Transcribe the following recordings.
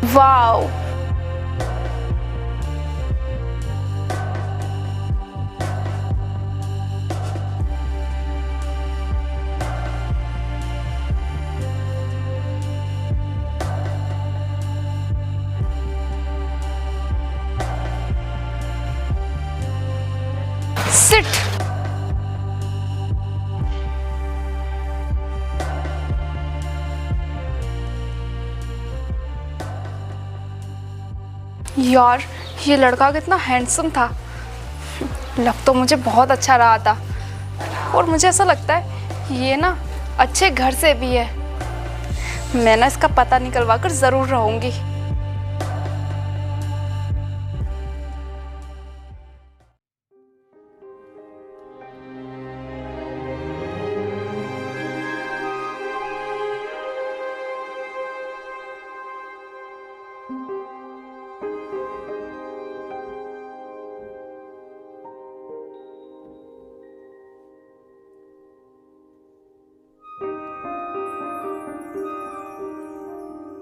Wow, seat. यार, ये लड़का कितना हैंडसम था। लग तो मुझे बहुत अच्छा रहा था, और मुझे ऐसा लगता है ये ना अच्छे घर से भी है। मैं ना इसका पता निकलवा कर जरूर रहूंगी।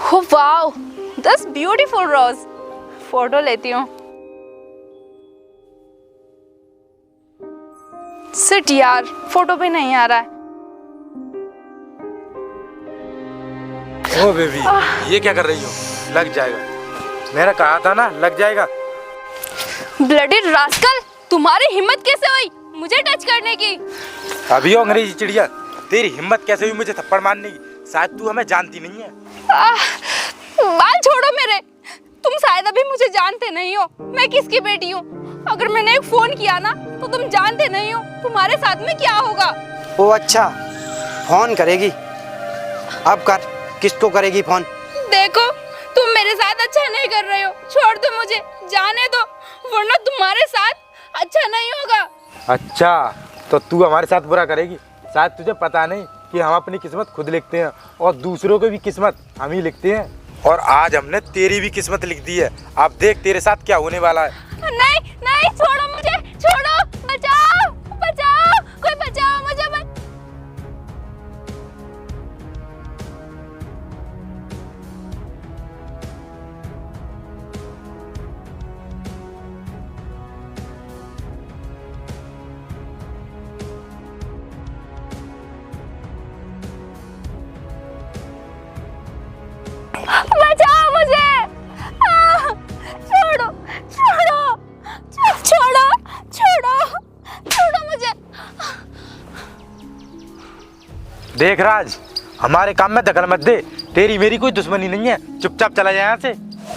Oh wow, this beautiful rose. Photo लेती हूँ। सिट यार, फोटो भी नहीं आ रहा है। ओ बेबी, ये क्या कर रही हो? लग जाएगा। मैंने कहा था ना, लग जाएगा। ब्लडी रास्कल, तुम्हारी हिम्मत कैसे हुई मुझे टच करने की? अभी हो अंग्रेजी चिड़िया, तेरी हिम्मत कैसे हुई मुझे थप्पड़ मारने की? शायद तू हमें जानती नहीं है। बाल छोड़ो मेरे। तुम शायद अभी मुझे जानते नहीं हो। मैं किसकी बेटी हूँ? अगर मैंने एक फोन किया ना तो तुम जानते नहीं हो तुम्हारे साथ में क्या होगा। ओ अच्छा, फोन करेगी? अब कर, किसको करेगी फोन? देखो, तुम मेरे साथ अच्छा नहीं कर रहे हो। छोड़ दो मुझे, जाने दो, वरना तुम्हारे साथ अच्छा नहीं होगा। अच्छा, तो तू हमारे साथ बुरा करेगी? शायद तुझे पता नहीं कि हम अपनी किस्मत खुद लिखते हैं और दूसरों की भी किस्मत हम ही लिखते हैं। और आज हमने तेरी भी किस्मत लिख दी है। अब देख तेरे साथ क्या होने वाला है। नहीं नहीं, छोड़ो मुझे, छोड़ो, बचाओ बचाओ, कोई बचाओ मुझे। बचाओ मुझे। छोड़ो छोड़ो छोड़ो छोड़ो छोड़ो मुझे। देख राज, हमारे काम में दखल मत दे। तेरी मेरी कोई दुश्मनी नहीं है, चुपचाप चला जाए यहाँ से।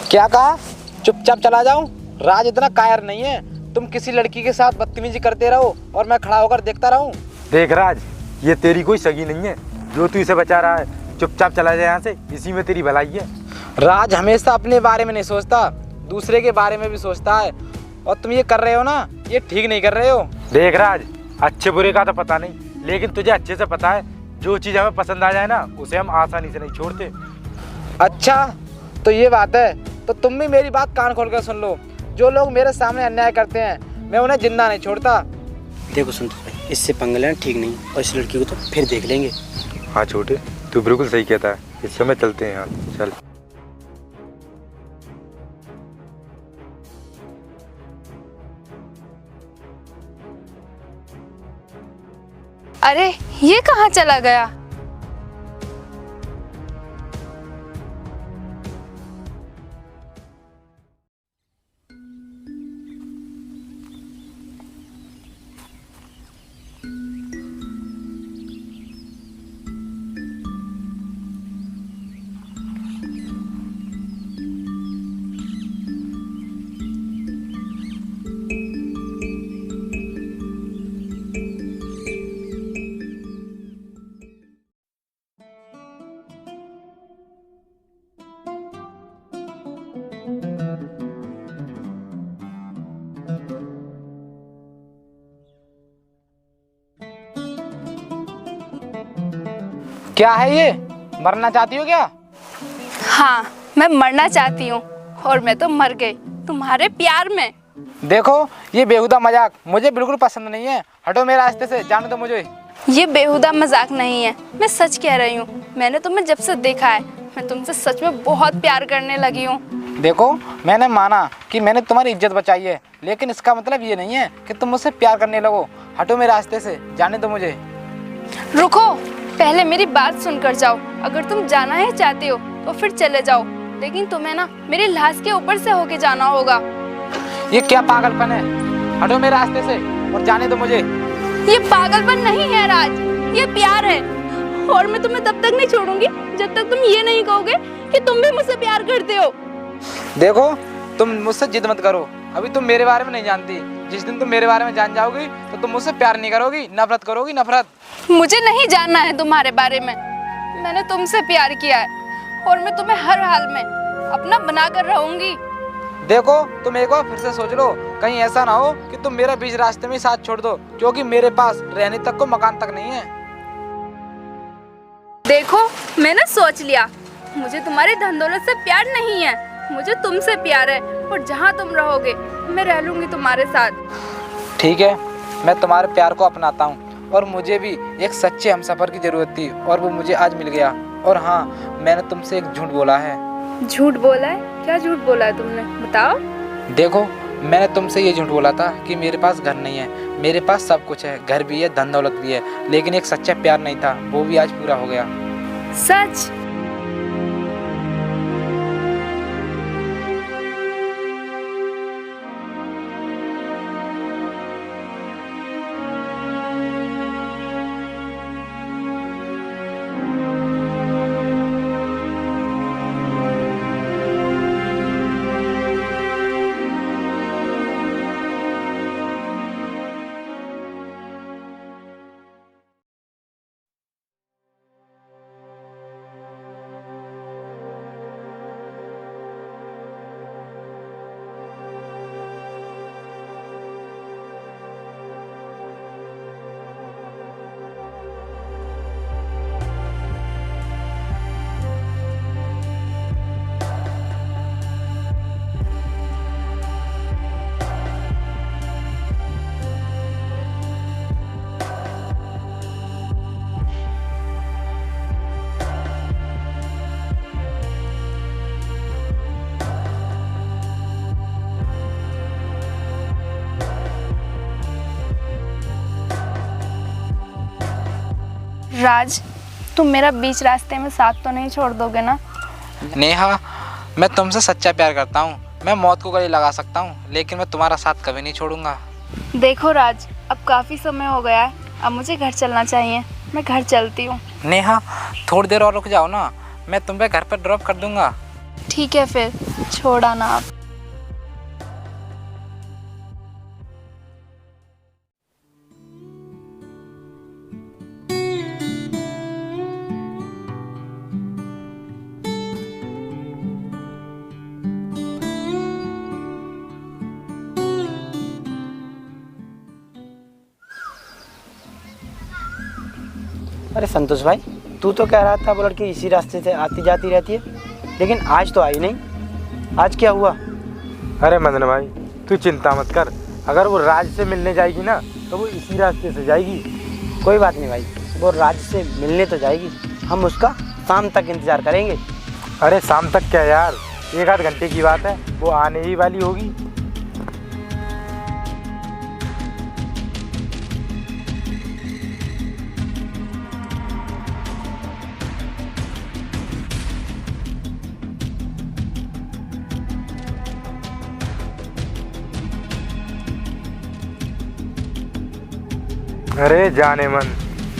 क्या कहा? चुपचाप चला जाऊं? राज इतना कायर नहीं है। तुम किसी लड़की के साथ बदतमीजी करते रहो और मैं खड़ा होकर देखता रहूं? देख राज, ये तेरी कोई सगी नहीं है जो तू इसे बचा रहा है। चुपचाप चला जाए यहाँ से, इसी में तेरी भलाई है। राज हमेशा अपने बारे में नहीं सोचता, दूसरे के बारे में भी सोचता है। और तुम ये कर रहे हो ना, ये ठीक नहीं कर रहे हो। देख राज, अच्छे बुरे का तो पता नहीं, लेकिन तुझे अच्छे से पता है जो चीज़ हमें पसंद आ जाए ना, उसे हम आसानी से नहीं छोड़ते। अच्छा, तो ये बात है। तो तुम भी मेरी बात कान खोल कर सुन लो। जो लोग मेरे सामने अन्याय करते हैं, मैं उन्हें जिंदा नहीं छोड़ता। देखो संतोष भाई, इससे पंगा लेना ठीक नहीं, और इस लड़की को तो फिर देख लेंगे। हाँ छोटे, तू बिल्कुल सही कहता है। इस समय चलते हैं यहाँ, चल। अरे, ये कहाँ चला गया? क्या है ये? मरना चाहती हो क्या? हाँ, मैं मरना चाहती हूँ, और मैं तो मर गई तुम्हारे प्यार में। देखो, ये बेहुदा मजाक मुझे बिल्कुल पसंद नहीं है। हटो मेरे रास्ते से, जाने दो मुझे। ये बेहुदा मजाक नहीं है, मैं सच कह रही हूँ। मैंने तुम्हें जब से देखा है मैं तुमसे सच में बहुत प्यार करने लगी हूँ। देखो, मैंने माना कि मैंने तुम्हारी इज्जत बचाई है, लेकिन इसका मतलब ये नहीं है कि तुम मुझसे प्यार करने लगो। हटो मेरे रास्ते से, जाने दो मुझे। रुको, पहले मेरी बात सुनकर जाओ। अगर तुम जाना ही चाहते हो तो फिर चले जाओ, लेकिन तुम्हें ना मेरी लाश के ऊपर से होके जाना होगा। ये क्या पागलपन है? हटो मेरे रास्ते से और जाने दो मुझे। ये पागलपन नहीं है राज, ये प्यार है। और मैं तुम्हें तब तक नहीं छोड़ूंगी जब तक तुम ये नहीं कहोगे कि तुम भी मुझसे प्यार करते हो। देखो, तुम मुझसे जिद मत करो। अभी तुम मेरे बारे में नहीं जानती। जिस दिन तुम मेरे बारे में जान जाओगी तो तुम मुझसे प्यार नहीं करोगी, नफरत करोगी, नफरत। मुझे नहीं जानना है तुम्हारे बारे में। मैंने तुमसे प्यार किया है और मैं तुम्हें हर हाल में अपना बनाकर रहूंगी। देखो, तुम एक बार फिर से सोच लो, कहीं ऐसा ना हो कि तुम मेरा बीच रास्ते में साथ छोड़ दो, क्योंकि मेरे पास रहने तक को मकान तक नहीं है। देखो, मैंने सोच लिया, मुझे तुम्हारी धन दौलत से प्यार नहीं है, मुझे तुमसे प्यार है। और जहाँ तुम रहोगे मैं रह लूंगी तुम्हारे साथ। ठीक है, मैं तुम्हारे प्यार को अपनाता हूँ। और मुझे भी एक सच्चे हमसफर की जरूरत थी और वो मुझे आज मिल गया। और हाँ, मैंने तुमसे एक झूठ बोला है। झूठ बोला है? क्या झूठ बोला है तुमने, बताओ। देखो, मैंने तुमसे ये झूठ बोला था कि मेरे पास घर नहीं है। मेरे पास सब कुछ है, घर भी है, धन दौलत भी है, लेकिन एक सच्चा प्यार नहीं था, वो भी आज पूरा हो गया। सच? राज, तुम मेरा बीच रास्ते में साथ तो नहीं छोड़ दोगे ना? नेहा, मैं तुमसे सच्चा प्यार करता हूँ। मैं मौत को गले लगा सकता हूँ, लेकिन मैं तुम्हारा साथ कभी नहीं छोड़ूंगा। देखो राज, अब काफ़ी समय हो गया है, अब मुझे घर चलना चाहिए। मैं घर चलती हूँ। नेहा, थोड़ी देर और रुक जाओ ना, मैं तुम्हें घर पर ड्रॉप कर दूंगा। ठीक है, फिर छोड़ आना आप। अरे संतोष भाई, तू तो कह रहा था वो लड़की इसी रास्ते से आती जाती रहती है, लेकिन आज तो आई नहीं। आज क्या हुआ? अरे मदन भाई, तू चिंता मत कर। अगर वो राज से मिलने जाएगी ना तो वो इसी रास्ते से जाएगी। कोई बात नहीं भाई, वो राज से मिलने तो जाएगी, हम उसका शाम तक इंतज़ार करेंगे। अरे शाम तक क्या यार, 1 आध घंटे की बात है, वो आने ही वाली होगी। अरे जाने मन,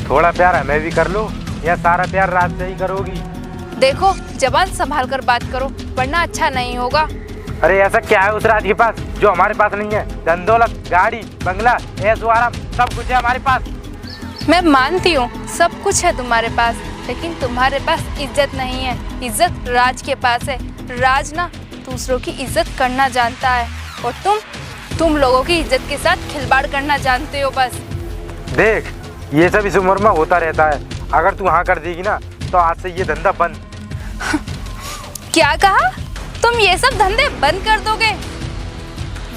थोड़ा प्यार हमें भी कर लो, या सारा प्यार रात से ही करोगी? देखो, जबान संभाल कर बात करो, वरना अच्छा नहीं होगा। अरे ऐसा क्या है उस राज के पास जो हमारे पास नहीं है? धन दौलत, गाड़ी, बंगला, ऐशो आराम, सब कुछ है हमारे पास। मैं मानती हूँ सब कुछ है तुम्हारे पास, लेकिन तुम्हारे पास इज्जत नहीं है। इज्जत राज के पास है। राज ना दूसरों की इज्जत करना जानता है, और तुम लोगों की इज्जत के साथ खिलवाड़ करना जानते हो बस। देख, ये सब इस उम्र में होता रहता है। अगर तू हाँ कर देगी ना तो आज से ये धंधा बंद। क्या कहा? तुम ये सब धंधे बंद कर दोगे?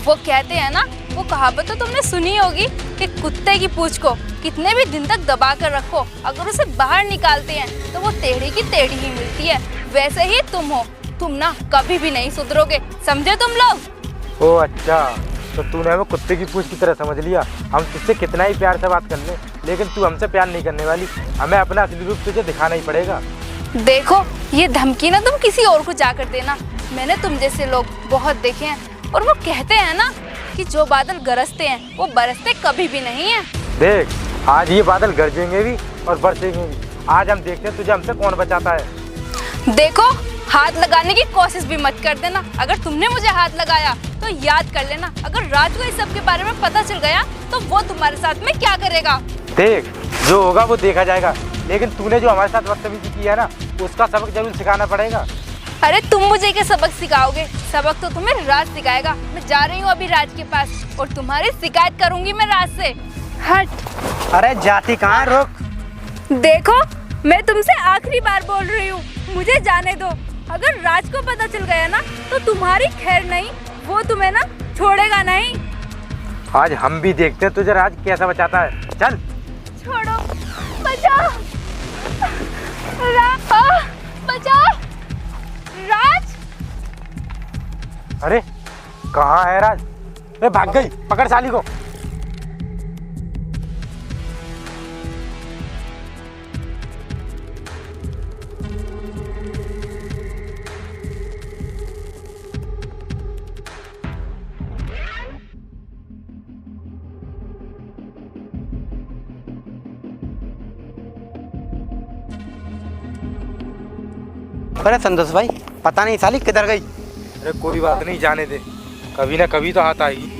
वो कहते हैं ना, वो कहावत तो तुमने सुनी होगी कि कुत्ते की पूंछ को कितने भी दिन तक दबा कर रखो, अगर उसे बाहर निकालते हैं तो वो टेढ़ी की टेढ़ी ही मिलती है। वैसे ही तुम हो। तुम ना कभी भी नहीं सुधरोगे, समझे तुम लोग? ओ अच्छा, तो तूने हमें कुत्ते की पूंछ की तरह समझ लिया। हम तुझसे कितना ही प्यार से बात कर ले, लेकिन तू हमसे प्यार नहीं करने वाली। हमें अपना असली रूप तुझे दिखाना ही पड़ेगा। देखो, ये धमकी ना तुम किसी और को जाकर देना। मैंने तुम जैसे लोग बहुत देखे हैं, और वो कहते हैं ना कि जो बादल गरजते हैं वो बरसते कभी भी नहीं है। देख, आज ये बादल गरजेंगे भी और बरसेंगे भी। आज हम देखते हैं तुझे हमसे कौन बचाता है। देखो, हाथ लगाने की कोशिश भी मत कर देना। अगर तुमने मुझे हाथ लगाया तो याद कर लेना, अगर राज को इस सब के बारे में पता चल गया तो वो तुम्हारे साथ में क्या करेगा। देख, जो होगा वो देखा जाएगा, लेकिन तूने जो हमारे साथ बदतमीजी की है ना, उसका सबक जरूर सिखाना पड़ेगा। अरे तुम मुझे क्या सबक सिखाओगे? सबक तो तुम्हें राज सिखाएगा। मैं जा रही हूँ अभी राज के पास, और तुम्हारी शिकायत करूंगी मैं राज से। हट। अरे जाती कहाँ, रोक। देखो, मैं तुमसे आखिरी बार बोल रही हूँ, मुझे जाने दो। अगर राज को पता चल गया ना तो तुम्हारी खैर नहीं, वो तुम्हें ना छोड़ेगा नहीं। आज हम भी देखते हैं तुझे राज कैसा बचाता है। चल। छोड़ो, बचाओ, बचाओ, राज। अरे कहाँ है राज? अरे भाग गई, पकड़ साली को। अरे संतोष भाई, पता नहीं साली किधर गई। अरे कोई बात नहीं, जाने दे, कभी ना कभी तो हाथ आएगी।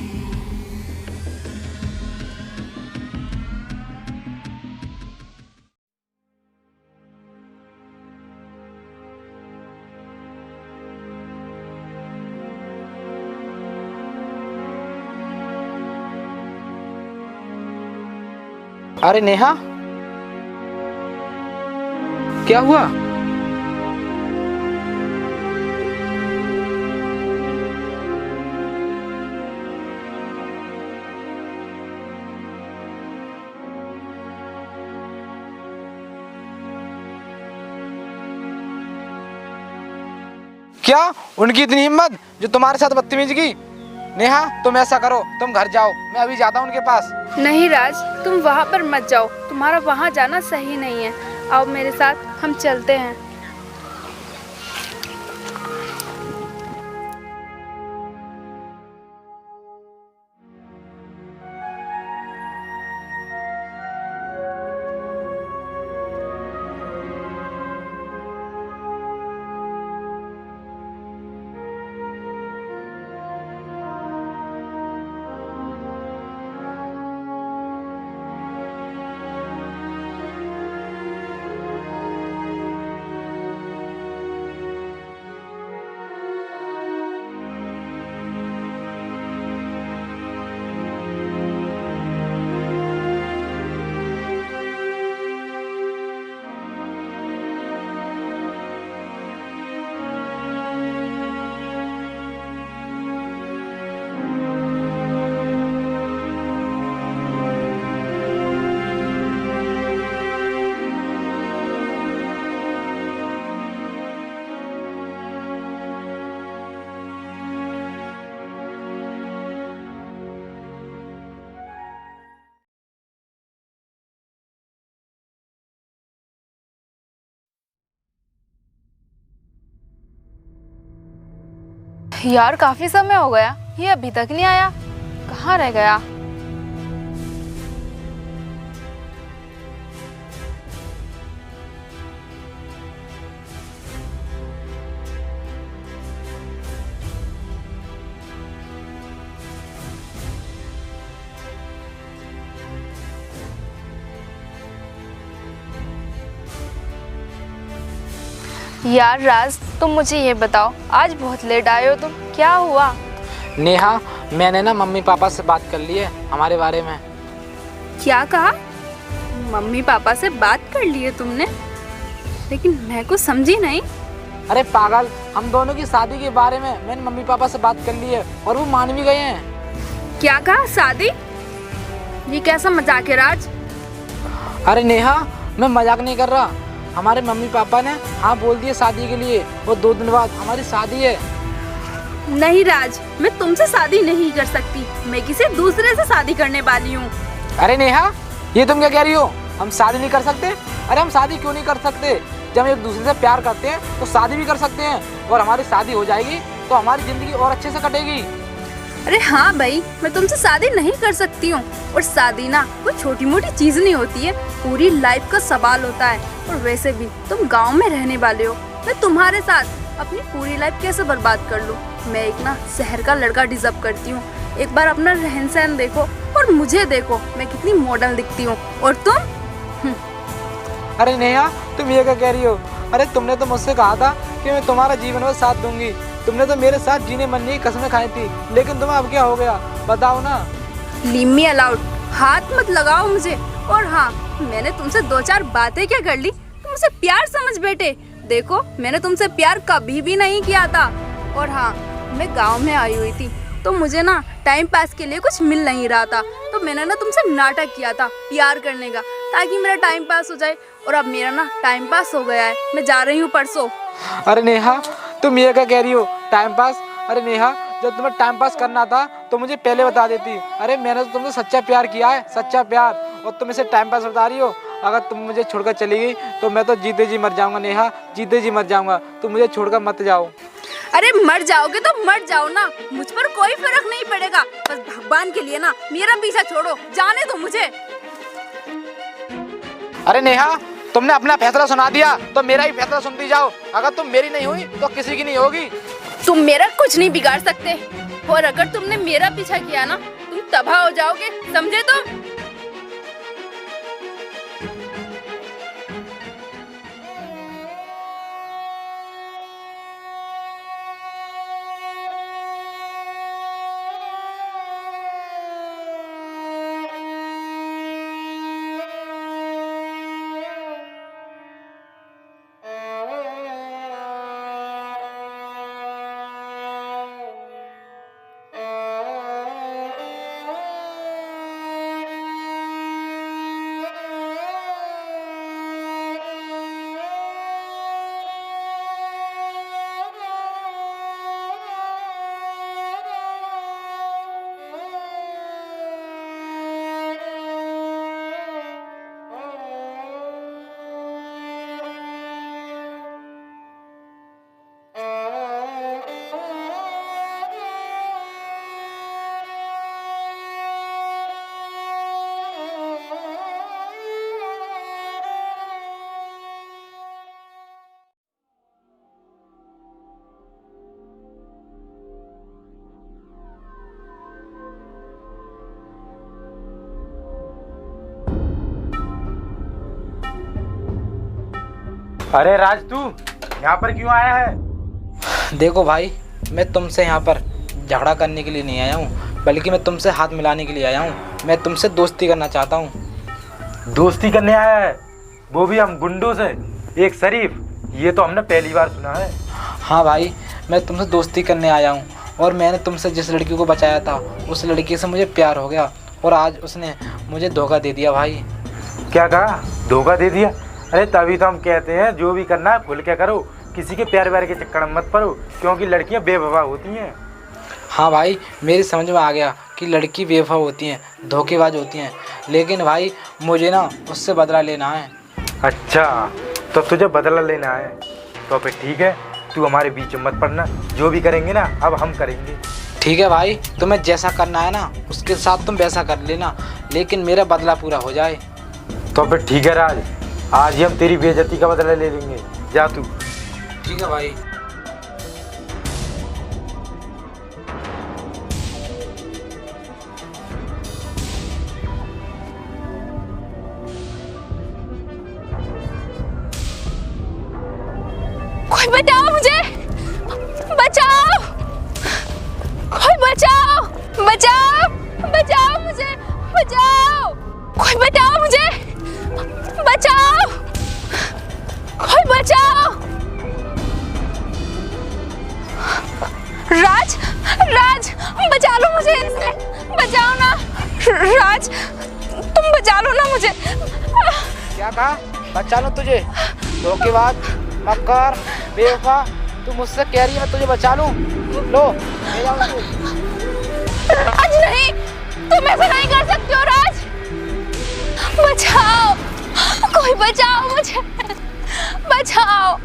अरे नेहा, क्या हुआ? क्या उनकी इतनी हिम्मत जो तुम्हारे साथ बदतमीजी की? नेहा, तुम ऐसा करो, तुम घर जाओ, मैं अभी जाता हूँ उनके पास। नहीं राज, तुम वहाँ पर मत जाओ, तुम्हारा वहाँ जाना सही नहीं है। आओ मेरे साथ, हम चलते हैं। यार काफी समय हो गया, ये अभी तक नहीं आया, कहाँ रह गया? यार राज, तुम मुझे ये बताओ, आज बहुत लेट आए हो तुम, क्या हुआ? नेहा, मैंने ना मम्मी पापा से बात कर ली है हमारे बारे में। क्या कहा? मम्मी पापा से बात कर ली है तुमने? लेकिन मैं कुछ समझी नहीं। अरे पागल, हम दोनों की शादी के बारे में मैंने मम्मी पापा से बात कर ली है और वो मान भी गए हैं। क्या कहा? शादी? ये कैसा मजाक है राज? अरे नेहा, मैं मजाक नहीं कर रहा। हमारे मम्मी पापा ने हाँ बोल दिए शादी के लिए, और 2 दिन बाद हमारी शादी है। नहीं राज, मैं तुमसे शादी नहीं कर सकती, मैं किसी दूसरे से शादी करने वाली हूँ। अरे नेहा, ये तुम क्या कह रही हो? हम शादी नहीं कर सकते? अरे हम शादी क्यों नहीं कर सकते? जब हम एक दूसरे से प्यार करते हैं तो शादी भी कर सकते हैं, और हमारी शादी हो जाएगी तो हमारी जिंदगी और अच्छे से कटेगी। अरे हाँ भाई, मैं तुमसे शादी नहीं कर सकती हूँ, और शादी ना कोई छोटी मोटी चीज नहीं होती है, पूरी लाइफ का सवाल होता है। और वैसे भी तुम गांव में रहने वाले हो, मैं तुम्हारे साथ अपनी पूरी लाइफ कैसे बर्बाद कर लूँ? मैं एक ना शहर का लड़का डिजर्व करती हूँ। एक बार अपना रहन सहन देखो और मुझे देखो, मैं कितनी मॉडर्न दिखती हूँ, और तुम? अरे नेहा, तुम ये क्या कह रही हो? अरे तुमने तो मुझसे कहा था कि मैं तुम्हारा जीवन में साथ दूंगी, तुमने तो मेरे साथ जीने मरने की कसमें खाई थी, लेकिन तुम्हें अब क्या हो गया बताओ ना। लीव मी अलाउड, हाथ मत लगाओ मुझे। और हाँ, मैंने तुमसे 2-4 बातें क्या कर ली, तुम मुझे प्यार समझ बैठे। देखो, मैंने तुमसे प्यार कभी भी नहीं किया था। और हाँ, मैं गांव में आई हुई थी तो मुझे ना टाइम पास के लिए कुछ मिल नहीं रहा था, तो मैंने ना तुमसे नाटक किया था प्यार करने का, ताकि मेरा टाइम पास हो जाए। और अब मेरा ना टाइम पास हो गया है, मैं जा रही हूँ परसों। अरे नेहा, तुम ये क्या कह रही हो? Time pass? अरे नेहा, जब तुम्हें टाइम पास करना था तो मुझे पहले बता देती। अरे मैंने तो तुमसे सच्चा प्यार किया है, सच्चा प्यार, और तुम इसे टाइम पास बता रही हो। अगर तुम मुझे छोड़कर चली गई तो मैं तो जीते जी मर जाऊंगा नेहा, जीते जी मर जाऊंगा। तुम मुझे छोड़कर मत जाओ। अरे मर जाओगे तो मर जाओ ना, मुझ पर कोई फर्क नहीं पड़ेगा। बस भगवान के लिए ना मेरा पीछा छोड़ो, जाने दो मुझे। अरे नेहा, तुमने अपना फैसला सुना दिया तो मेरा ही फैसला सुनती जाओ। अगर तुम मेरी नहीं हुई तो किसी की नहीं होगी। तुम मेरा कुछ नहीं बिगाड़ सकते, और अगर तुमने मेरा पीछा किया ना, तुम तबाह हो जाओगे, समझे तुम? अरे राज, तू यहाँ पर क्यों आया है? देखो भाई, मैं तुमसे यहाँ पर झगड़ा करने के लिए नहीं आया हूँ, बल्कि मैं तुमसे हाथ मिलाने के लिए आया हूँ। मैं तुमसे दोस्ती करना चाहता हूँ। दोस्ती करने आया है? वो भी हम गुंडों से, एक शरीफ? ये तो हमने पहली बार सुना है। हाँ भाई, मैं तुमसे दोस्ती करने आया हूँ, और मैंने तुमसे जिस लड़की को बचाया था उस लड़की से मुझे प्यार हो गया, और आज उसने मुझे धोखा दे दिया भाई। क्या कहा? धोखा दे दिया? अरे तभी तो हम कहते हैं जो भी करना है खुल के करो, किसी के प्यार व्यार के चक्कर में मत पड़ो, क्योंकि लड़कियां बेवफा होती हैं। हाँ भाई, मेरी समझ में आ गया कि लड़की बेवफा होती हैं, धोखेबाज होती हैं, लेकिन भाई मुझे ना उससे बदला लेना है। अच्छा, तो तुझे बदला लेना है तो फिर ठीक है, तू हमारे बीच में मत पड़ना, जो भी करेंगे ना अब हम करेंगे। ठीक है भाई, तुम्हें जैसा करना है ना उसके साथ तुम वैसा कर लेना, लेकिन मेरा बदला पूरा हो जाए। तो फिर ठीक है राज, आज ही हम तेरी बेइज्जती का बदला ले लेंगे, जा तू। ठीक है भाई। कोई बचाओ मुझे, बचाओ, कोई बचाओ, बचाओ, बचाओ मुझे, बचाओ, कोई बचाओ मुझे, बचाओ, कोई बचाओ। राज, राज, बचा लो मुझे इनसे, बचाओ ना। राज, तुम बचा लो ना मुझे। क्या कहा? बचा लो तुझे? धोखेबाज, मक्कार, बेवफा, तू मुझसे कह रही है मैं तुझे बचा लूं? लो ले जाओ इसको। राज नहीं, तुम ऐसा नहीं कर सकते हो राज। बचाओ, कोई बचाओ मुझे, बचाओ,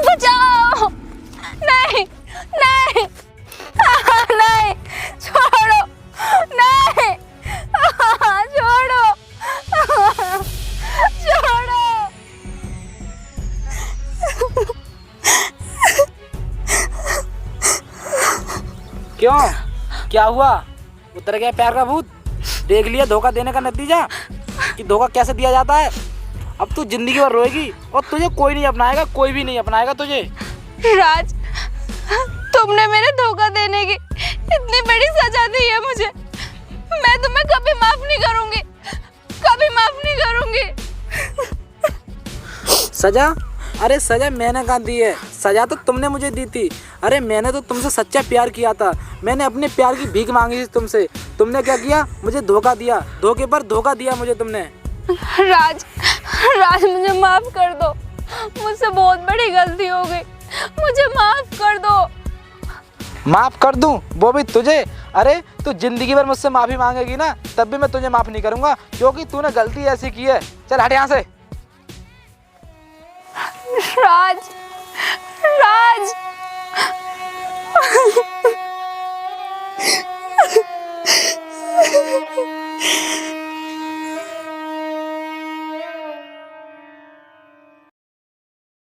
बचाओ। नहीं नहीं नहीं, छोड़ो, नहीं, छोड़ो, छोड़ो। क्यों, क्या हुआ? उतर गया प्यार का भूत? देख लिया धोखा देने का नतीजा कि धोखा कैसे दिया जाता है। अब तू जिंदगी भर रोएगी और तुझे कोई नहीं अपनाएगा, कोई भी नहीं अपनाएगा तुझे। राज, तुमने मेरे धोखा देने की इतनी बड़ी सजा दी है मुझे, मैं तुम्हें कभी माफ नहीं करूंगी, कभी माफ नहीं करूंगी। सजा? अरे सजा मैंने कहाँ दी है, सजा तो तुमने मुझे दी थी। अरे मैंने तो तुमसे सच्चा प्यार किया था, मैंने अपने प्यार की भीख मांगी थी तुमसे। तुमने क्या किया? मुझे धोखा दिया, धोखे पर धोखा दिया मुझे तुमने। राज, राज मुझे माफ कर दो, मुझसे बहुत बड़ी गलती हो गई, मुझे माफ कर दो। माफ कर दूं? वो भी तुझे? अरे तू जिंदगी भर मुझसे माफी मांगेगी ना, तब भी मैं तुझे माफ नहीं करूंगा, क्योंकि तूने गलती ऐसी की है। चल हट यहाँ से। राज, राज,